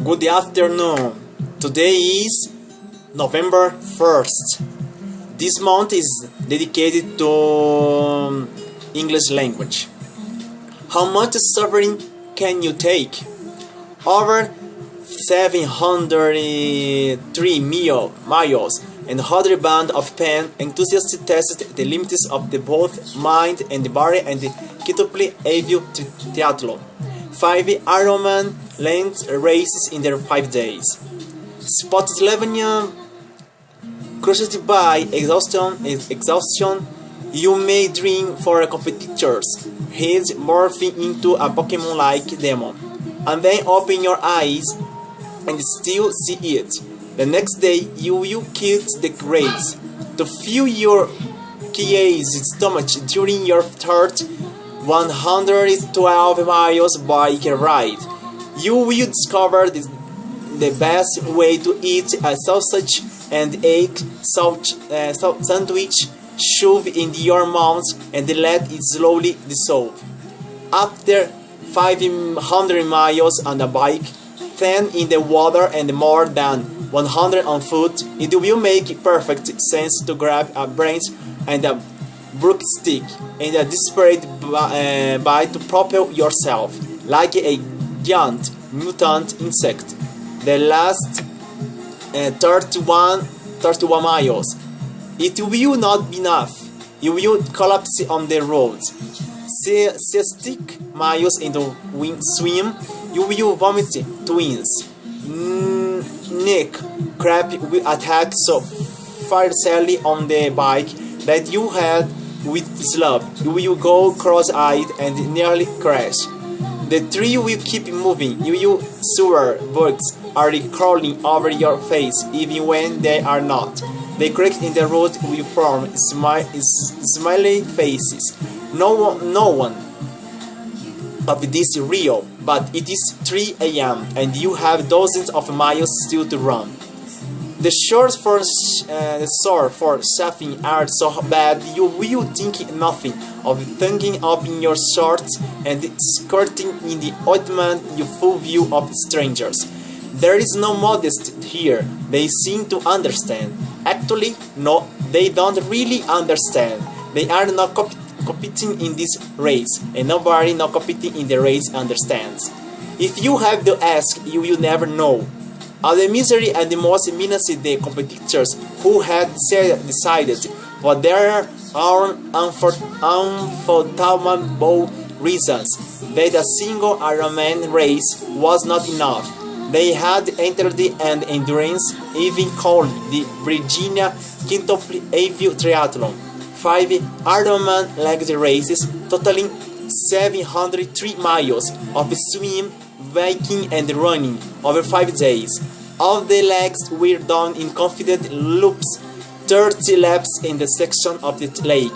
Good afternoon. Today is November 1st. This month is dedicated to English language. How much suffering can you take? Over 703 miles and 100 band of pen enthusiasts tested the limits of both mind and body and the Quintuple Anvil Triathlon. 5 Ironman-length races in their 5 days. SPOTSYLVANIA, crushed by exhaustion, you may dream for competitors, head morphing into a Pokémon-like demon, and then open your eyes and still see it. The next day you will quit the race to fill your queasy stomach during your third 112 miles bike ride. You will discover the best way to eat a sausage and egg sandwich, shove in your mouth and let it slowly dissolve. After 500 miles on a bike, 10 in the water and more than 100 on foot, it will make perfect sense to grab a branch and a broomstick and a desperate bite to propel yourself, like a giant mutant insect. The last 31 miles. It will not be enough. You will collapse on the road. 60 miles in the swim, you will vomit twins. Neck cramp will attack so fiercely on the bike that you had with slump. You will go cross-eyed and nearly crash. The tree will keep moving. You will swear bugs are crawling over your face even when they are not. The cracks in the road will form smiley faces. No one of this is real, but it is 3 a.m. and you have dozens of miles still to run. The shorts for surfing are so bad you will think nothing of tangling up in your shorts and skirting in the ointment you full view of strangers. There is no modesty here. They seem to understand. Actually, no, they don't really understand. They are not competing in this race, and nobody not competing in the race understands. If you have to ask, you will never know. Of the misery and the most menacing the competitors who had decided for their own unfathomable reasons that a single Ironman race was not enough. They had entered an endurance event called the Virginia Quintuple Anvil Triathlon. 5 Ironman-length races totaling 703 miles of swim, biking and running over 5 days. All the legs were done in confident loops, 30 laps in the section of the lake,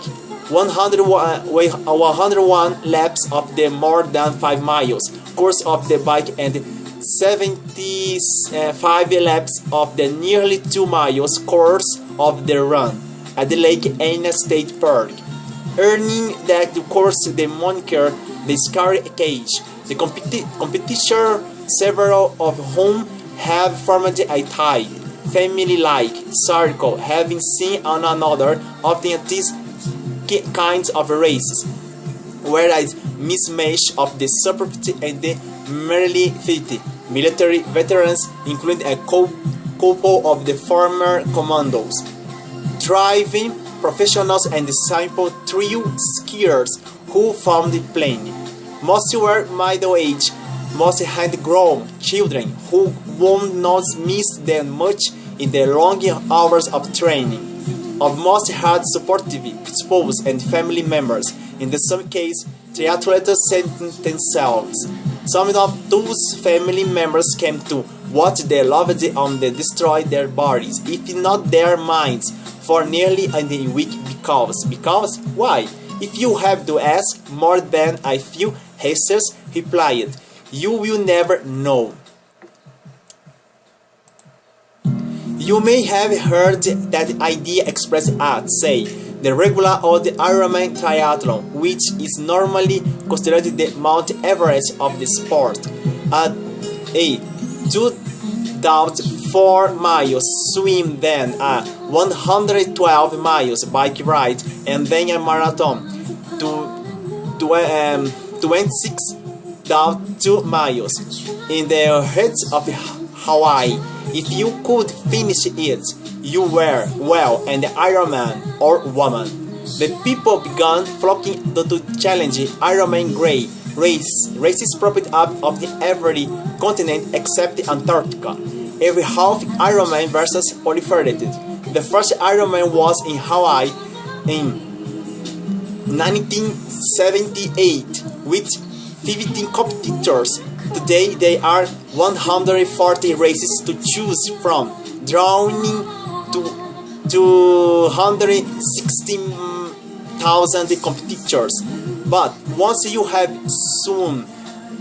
101 laps of the more than 5 miles course of the bike and 75 laps of the nearly 2 miles course of the run at the Lake Anna State Park, earning that course the moniker the Scary Cage. The competition, several of whom have formed a tight, family-like circle, having seen one another often at these kinds of races, whereas mismatch of the superfit and the merely fit military veterans, including a couple of the former commandos, driving professionals and simple thrill skiers who found it playing. Most were middle-aged, most had grown children who would not miss them much in the long hours of training. Of most had supportive spouses and family members. In some cases, triathletes sent themselves. Some of those family members came to watch their loved ones destroy their bodies, if not their minds, for nearly a week because why? If you have to ask more than a few Jesus replied, you will never know. You may have heard that idea expressed at, say, the regular or the Ironman triathlon, which is normally considered the Mount Everest of the sport. At a 2.4 miles swim, then a 112 miles bike ride, and then a marathon to 26.2 miles in the heights of Hawaii. If you could finish it, you were, well, an Ironman or woman. The people began flocking to challenge Ironman races propped up of every continent except Antarctica. Every half Ironman versus proliferated. The first Ironman was in Hawaii in 1978 with 15 competitors. Today there are 140 races to choose from, drawing to 260,000 competitors. But once you have swum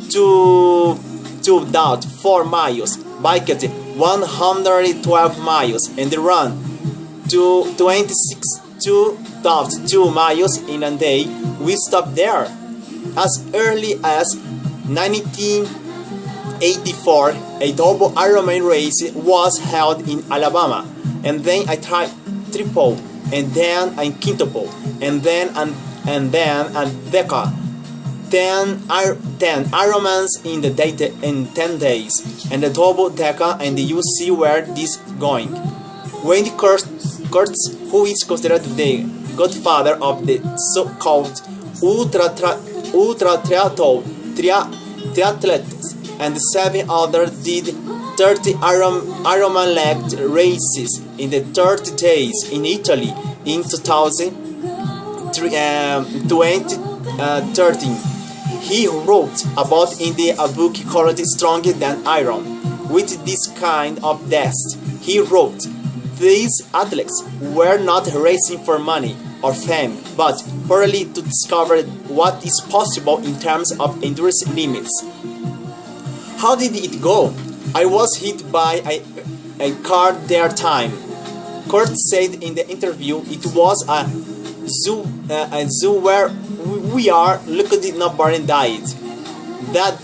2.4 miles, biked 112 miles, and run to 26.2 miles in a day, we stop there. As early as 1984, a double Ironman race was held in Alabama, and then a triple, and then a quintuple, and then a deca. 10 Ironmans in 10 days, and a double deca, and you see where this going. Wendy Kurtz, who is considered the godfather of the so-called ultra triathletes, and 7 others did 30 Ironman-length races in the 30 days in Italy in 2013. He wrote about in a book called Stronger Than Iron. With this kind of zest, he wrote, these athletes were not racing for money or fame, but purely to discover what is possible in terms of endurance limits. How did it go? I was hit by a car their time. Kurt said in the interview, it was a zoo where we are lucky nobody died. That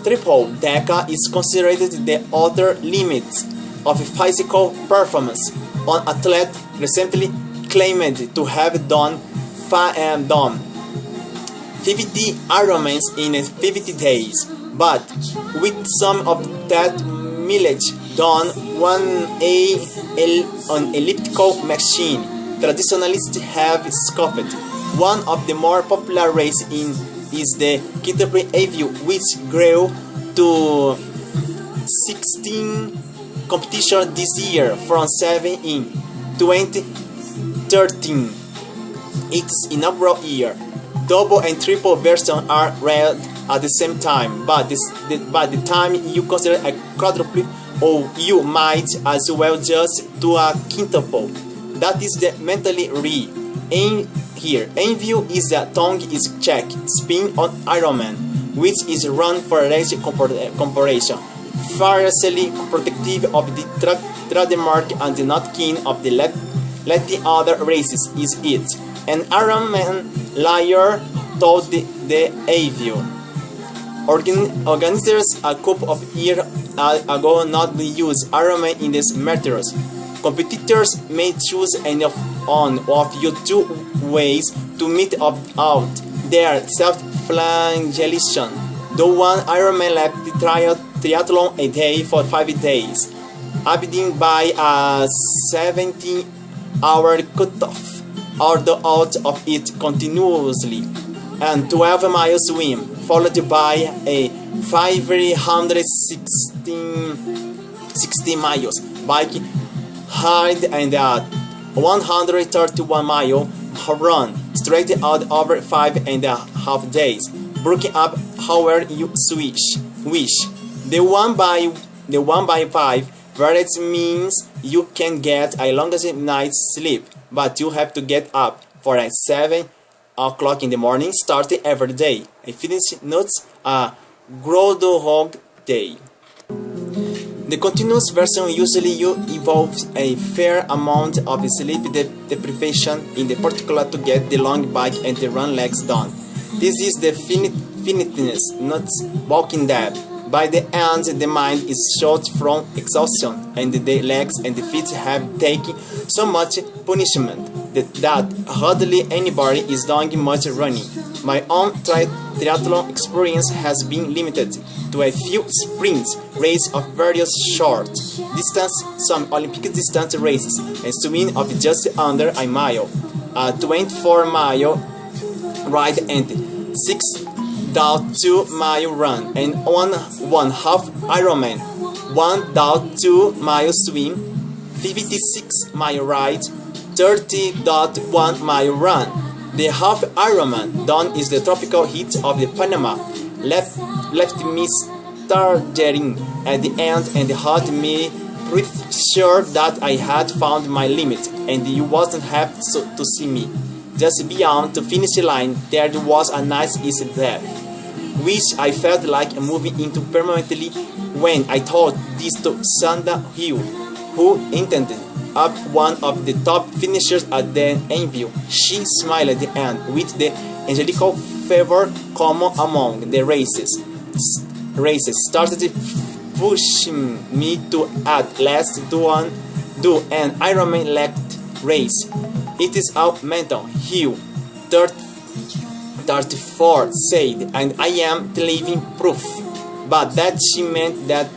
triple deca is considered the outer limits of physical performance. One athlete recently claimed to have done 50 Ironmans in 50 days, but with some of that mileage done on an elliptical machine, traditionalists have scoffed. One of the more popular races is the Quintuple Anvil, which grew to 16 competitions this year from 7 in 2013. Its inaugural year. Double and triple versions are read at the same time, but by the time you consider a quadruple, or you might as well just do a quintuple. That is the mentally here. Anvil is the tongue is check, spin on Ironman, which is run for race comparison. Fiercely protective of the trademark and not keen of the let the other races is it. An Ironman liar told the Anvil. Organizers a couple of years ago not use Ironman in these matters. Competitors may choose any one of your 2 ways to meet out their self-flagellation. The one Ironman-length triathlon a day for 5 days, abiding by a 17-hour cutoff, or the out of it continuously, and 12 mile swim, followed by a 560 miles bike ride and a 131 mile run straight out over 5.5 days, broken up however you wish. The 1x5 variety means you can get a longest night's sleep, but you have to get up for a 7 o'clock in the morning starting every day. A fitness notes a Groundhog Day. The continuous version usually involves a fair amount of sleep deprivation, in particular to get the long bike and the run legs done. This is the finiteness, not Walking Dead. By the end, the mind is shot from exhaustion, and the legs and the feet have taken so much punishment that hardly anybody is doing much running. My own triathlon experience has been limited to a few sprints races of various short distance, some Olympic distance races, and swimming of just under a mile, a 24-mile ride and 6.2-mile run, and one half Ironman, 1.2-mile swim, 56-mile ride, 30.1-mile run. The half Ironman done is the tropical heat of the Panama left me staggering at the end and had me pretty sure that I had found my limit, and you wasn't happy to see me. Just beyond the finish line there was a nice easy path, which I felt like moving into permanently when I told this to Sanda Hill, who intended up one of the top finishers at the Anvil. She smiled at the end with the angelical favor common among the races. Started pushing me to at last do an Ironman-length race. It is up Mountain Hill 34 said, and I am the living proof. But that she meant that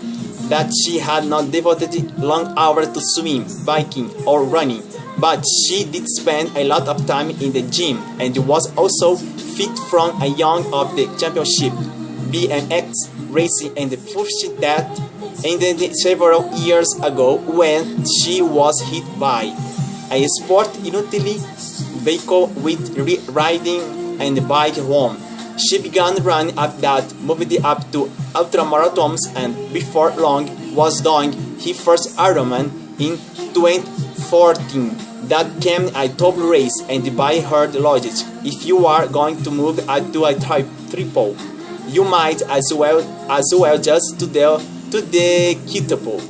she had not devoted long hours to swim, biking, or running, but she did spend a lot of time in the gym and was also fit from a young of the championship BMX racing, and pushed that ended several years ago when she was hit by a sport utility vehicle with riding and bike home. She began running up that, moved up to ultramarathons, and before long was doing her first Ironman in 2014. That came a top race, and by her logic, if you are going to move to a triple, you might as well just to the quintuple.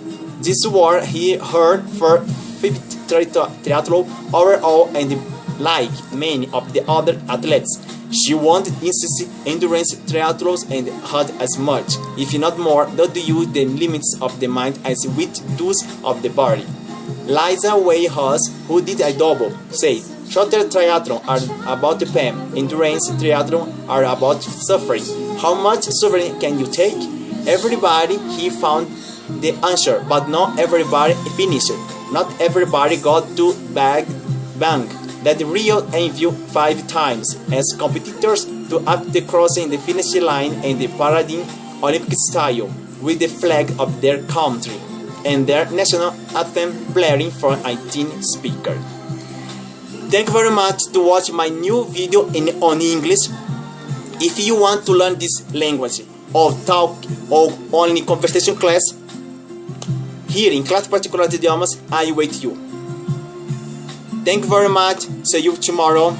This was her fifth triathlon overall, and like many of the other athletes, she wanted insist endurance triathlons and had as much, if not more, not to use the limits of the mind as with those of the body. Liza Way-Hus, who did a double, said, shorter triathlons are about the pain, endurance triathlons are about suffering. How much suffering can you take? Everybody he found the answer, but not everybody finished. Not everybody got to bang that the real Anvil 5 times as competitors to up the crossing the finish line and the parading Olympic style with the flag of their country and their national anthem blaring from a tin speaker. Thank you very much to watch my new video on English. If you want to learn this language or talk or only conversation class, here in Class Particular Idiomas, I wait you. Thank you very much. See you tomorrow.